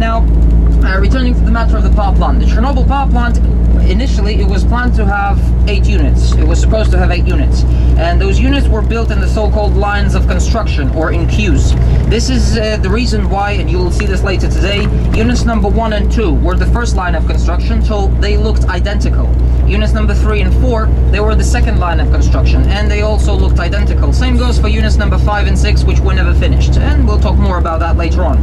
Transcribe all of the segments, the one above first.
Now, returning to the matter of the power plant. The Chernobyl power plant, initially it was planned to have 8 units. It was supposed to have 8 units. And those units were built in the so-called lines of construction, or in queues. This is the reason why, and you will see this later today, units number 1 and 2 were the first line of construction, so they looked identical. Units number 3 and 4, they were the second line of construction, and they also looked identical. Same goes for units number 5 and 6, which were never finished, and we'll talk more about that later on.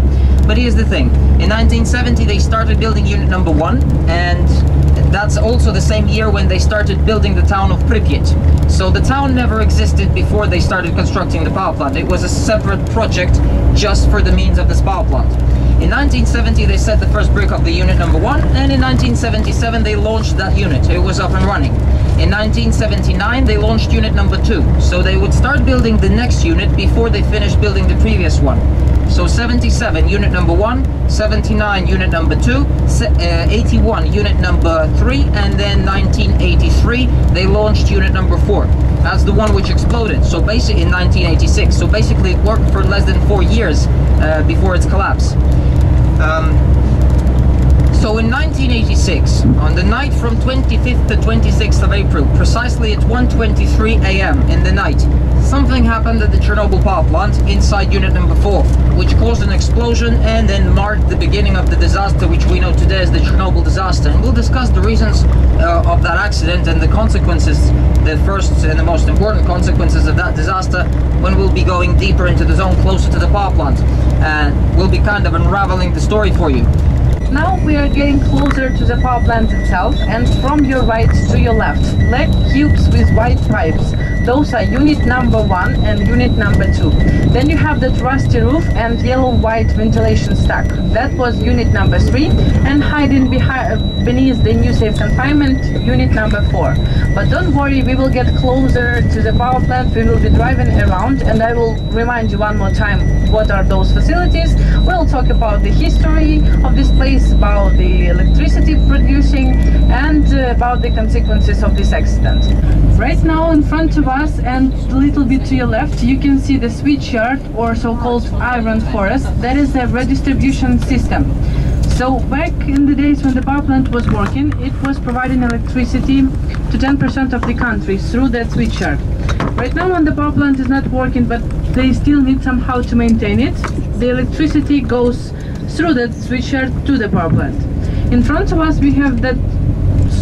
But here's the thing. In 1970, they started building unit number 1, and that's also the same year when they started building the town of Pripyat. So the town never existed before they started constructing the power plant. It was a separate project just for the means of this power plant. In 1970, they set the first brick of the unit number 1, and in 1977, they launched that unit. It was up and running. In 1979, they launched unit number 2. So they would start building the next unit before they finished building the previous one. So 77, unit number 1, 79, unit number 2, 81, unit number 3, and then 1983, they launched unit number 4. That's the one which exploded, so basically in 1986. So basically it worked for less than 4 years before its collapse. So in 1986, on the night from 25th to 26th of April, precisely at 1:23 a.m. in the night, something happened at the Chernobyl power plant inside unit number 4, which caused an explosion and then marked the beginning of the disaster which we know today as the Chernobyl disaster. And we'll discuss the reasons of that accident and the consequences, the first and the most important consequences of that disaster, when we'll be going deeper into the zone closer to the power plant. And we'll be kind of unraveling the story for you. Now we are getting closer to the power plant itself, and from your right to your left, black cubes with white pipes. Those are unit number 1 and unit number 2. Then you have that rusty roof and yellow-white ventilation stack. That was unit number 3, and hiding beneath the new safe confinement, unit number 4. But don't worry, we will get closer to the power plant, we will be driving around, and I will remind you one more time what are those facilities. We'll talk about the history of this place, about the electricity producing, and about the consequences of this accident. Right now in front of us and a little bit to your left, you can see the switchyard, or so-called iron forest. That is a redistribution system. So back in the days when the power plant was working, it was providing electricity to 10% of the country through that switchyard. Right now when the power plant is not working, but they still need somehow to maintain it, the electricity goes through that switchyard to the power plant. In front of us we have that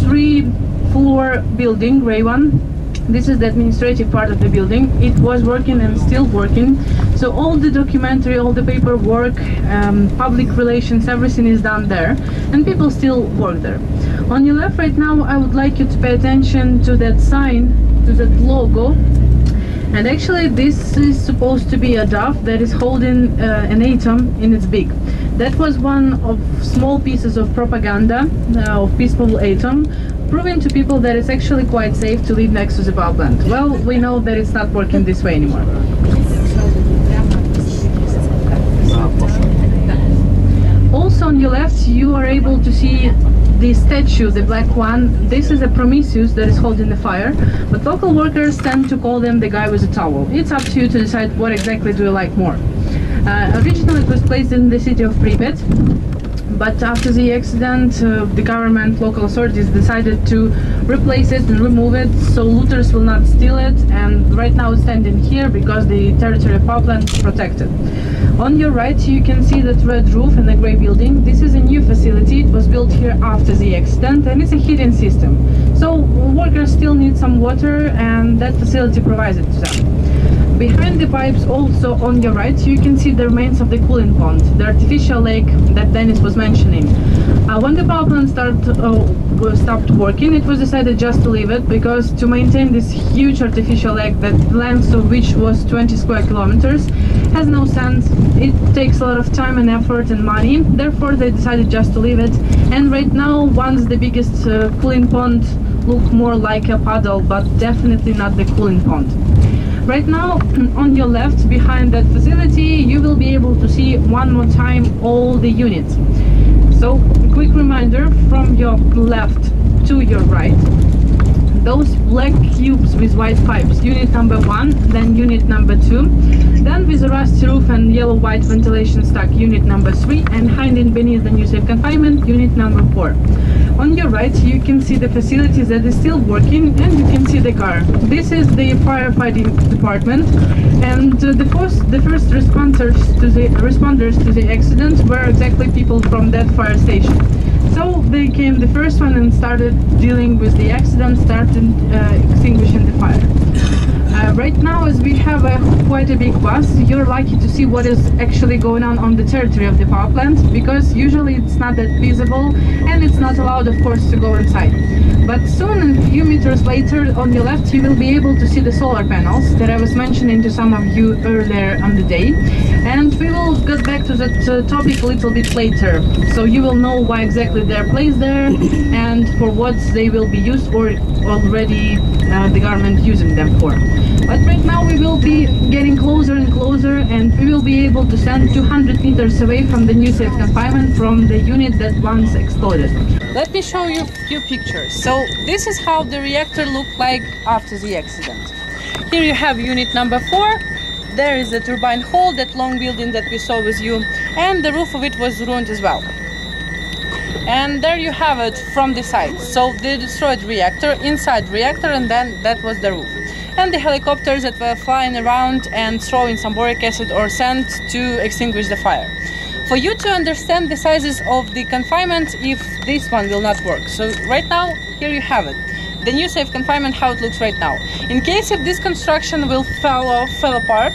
3-floor building, grey one. This is the administrative part of the building. It was working and still working. So all the documentary, all the paperwork, public relations, everything is done there. And people still work there. On your left right now, I would like you to pay attention to that sign, to that logo. And actually this is supposed to be a dove that is holding an atom in its beak. That was one of small pieces of propaganda of peaceful atom, proving to people that it's actually quite safe to live next to the power plant. Well, we know that it's not working this way anymore. Also on your left, you are able to see the statue, the black one. This is a Prometheus that is holding the fire, but local workers tend to call them the guy with a towel. It's up to you to decide what exactly do you like more. Originally it was placed in the city of Pripyat, but after the accident, the government, local authorities decided to replace it and remove it, so looters will not steal it, and right now it's standing here because the territory of power plant is protected. On your right you can see that red roof and the grey building. This is a new facility. It was built here after the accident, and it's a heating system. So workers still need some water, and that facility provides it to them. Behind the pipes, also on your right, you can see the remains of the cooling pond, the artificial lake that Dennis was mentioning. When the power plant stopped working, it was decided just to leave it, because to maintain this huge artificial lake, the length of which was 20 square kilometers, has no sense. It takes a lot of time and effort and money. Therefore, they decided just to leave it. And right now, once the biggest cooling pond looked more like a puddle, but definitely not the cooling pond. Right now, on your left, behind that facility, you will be able to see one more time all the units. So, a quick reminder, from your left to your right, those black cubes with white pipes, unit number 1, then unit number 2, then with a rusty roof and yellow-white ventilation stack, unit number 3, and hiding beneath the new safe confinement, unit number 4. On your right, you can see the facilities that is still working, and you can see the car. This is the firefighting department, and the first responders to the accident were exactly people from that fire station. So they came the first one and started dealing with the accident, started extinguishing the fire. Right now, as we have quite a big bus, you're lucky to see what is actually going on the territory of the power plant, because usually it's not that visible and it's not allowed, of course, to go inside. But soon, a few meters later, on your left, you will be able to see the solar panels that I was mentioning to some of you earlier on the day. And we will get back to that topic a little bit later, so you will know why exactly they're placed there and for what they will be used, or already the government using them for. But right now we will be getting closer and closer, and we will be able to stand 200 meters away from the new safe confinement, from the unit that once exploded. Let me show you a few pictures. So this is how the reactor looked like after the accident. Here you have unit number 4. There is the turbine hall, that long building that we saw with you, and the roof of it was ruined as well. And there you have it from the side. So they destroyed reactor, inside reactor, and then that was the roof. And the helicopters that were flying around and throwing some boric acid or sand to extinguish the fire. For you to understand the sizes of the confinement, if this one will not work. So right now, here you have it. The new safe confinement, how it looks right now. In case if this construction will fell apart,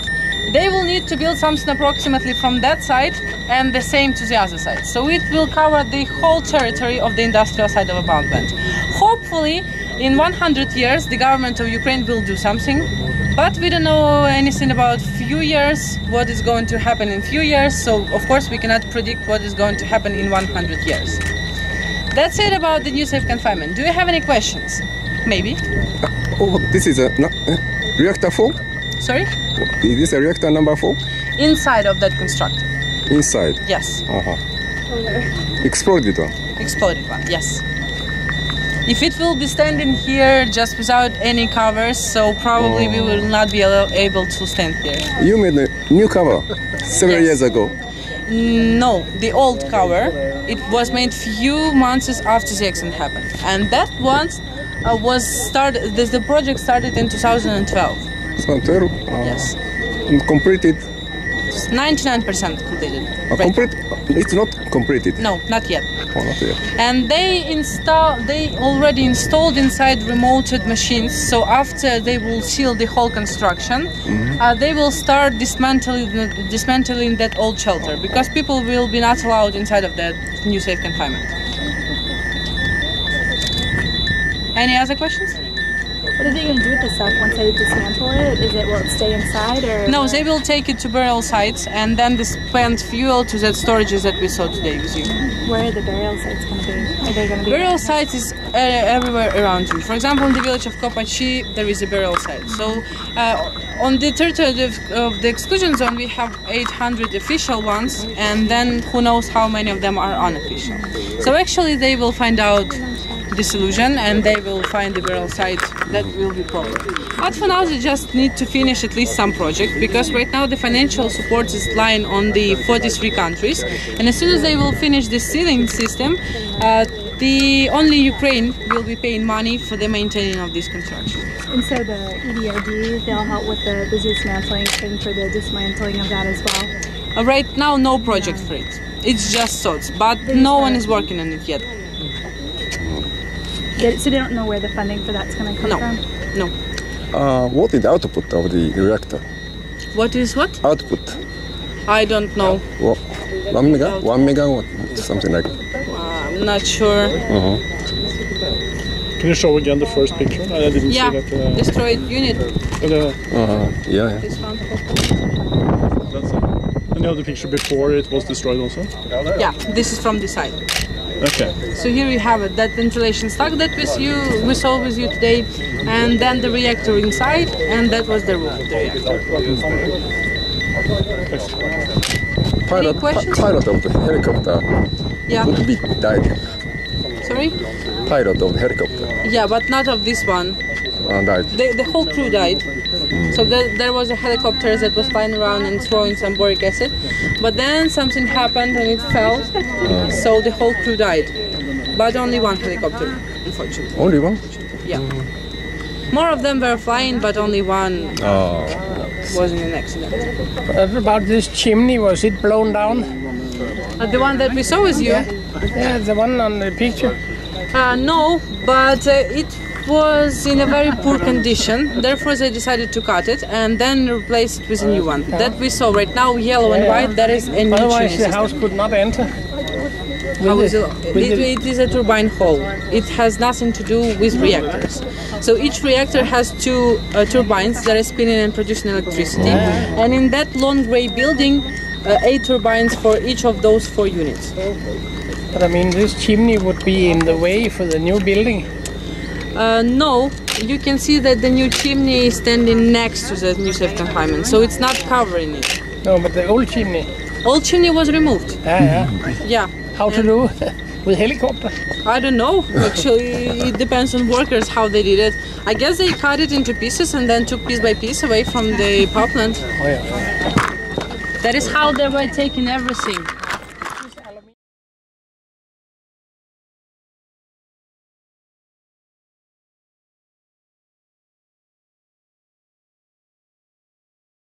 they will need to build something approximately from that side and the same to the other side. So it will cover the whole territory of the industrial side of a power plant. Hopefully, in 100 years, the government of Ukraine will do something, but we don't know anything about few years, what is going to happen in few years, so of course we cannot predict what is going to happen in 100 years. That's it about the new safe confinement. Do you have any questions? Maybe. Oh, this is a reactor 4? Sorry? Is this a reactor number 4? Inside of that constructor. Inside? Yes. Exploded one? Exploded one, yes. If it will be standing here just without any covers, so probably we will not be able to stand here. You made a new cover several years ago? No, the old cover. It was made few months after the accident happened. And that one was started, the project started in 2012. 2012? Yes. Completed? 99% completed. Complete? It's not completed? No, not yet. Oh, not yet. And they already installed inside remoted machines, so after they will seal the whole construction, they will start dismantling that old shelter, because people will be not allowed inside of that new safe confinement. Any other questions? What are they going to do with the stuff once they dismantle it? Will it stay inside, or? No, they will take it to burial sites and then dispense fuel to that storages that we saw today with you. Where are the burial sites going to be? Are they going to be? Burial sites is everywhere around you. For example, in the village of Kopachi, there is a burial site. So on the territory of the exclusion zone, we have 800 official ones, and then who knows how many of them are unofficial. So actually, they will find out the solution, and they will find the burial site that will be proper. But for now, they just need to finish at least some project, because right now the financial support is lying on the 43 countries, and as soon as they will finish the sealing system, only Ukraine will be paying money for the maintaining of this construction. And so the EBRD, they'll help with the dismantling and for the dismantling of that as well? Right now, no project for it. It's just thoughts, but no one is working on it yet. So they don't know where the funding for that's going to come from? No. What is the output of the reactor? What is what? Output. I don't know. Well, 1 megawatt, something like that. I'm not sure. Can you show again the first picture? I didn't see that. Destroyed unit. Yeah. This one. That's it. And you have the picture before it was destroyed also? Yeah, this is from the side. Okay. So here we have it, that ventilation stack that we saw with you today, and then the reactor inside, and that was the roof of the reactor. Pilot of the helicopter could be died. Sorry? Sorry? Pilot of the helicopter Yeah, but not of this one. died. The whole crew died. So there was a helicopter that was flying around and throwing some boric acid. But then something happened and it fell. So the whole crew died. But only one helicopter, unfortunately. Only one? Yeah. More of them were flying, but only one was in an accident. About this chimney, was it blown down? The one that we saw with you? Yeah, the one on the picture. No, but it was in a very poor condition. Therefore, they decided to cut it and then replace it with a new one. That we saw right now, yellow and white. That is a new Otherwise, chimney the house system. could not enter. How is it is a turbine hall. It has nothing to do with reactors. So each reactor has two turbines that are spinning and producing electricity. And in that long grey building, 8 turbines for each of those 4 units. But I mean, this chimney would be in the way for the new building. No, you can see that the new chimney is standing next to the new safe confinement, so it's not covering it. No, but the old chimney. Old chimney was removed. Yeah. How to do? With helicopter? I don't know. Actually, it depends on workers how they did it. I guess they cut it into pieces and then took piece by piece away from the power plant. Oh, yeah. That is how they were taking everything.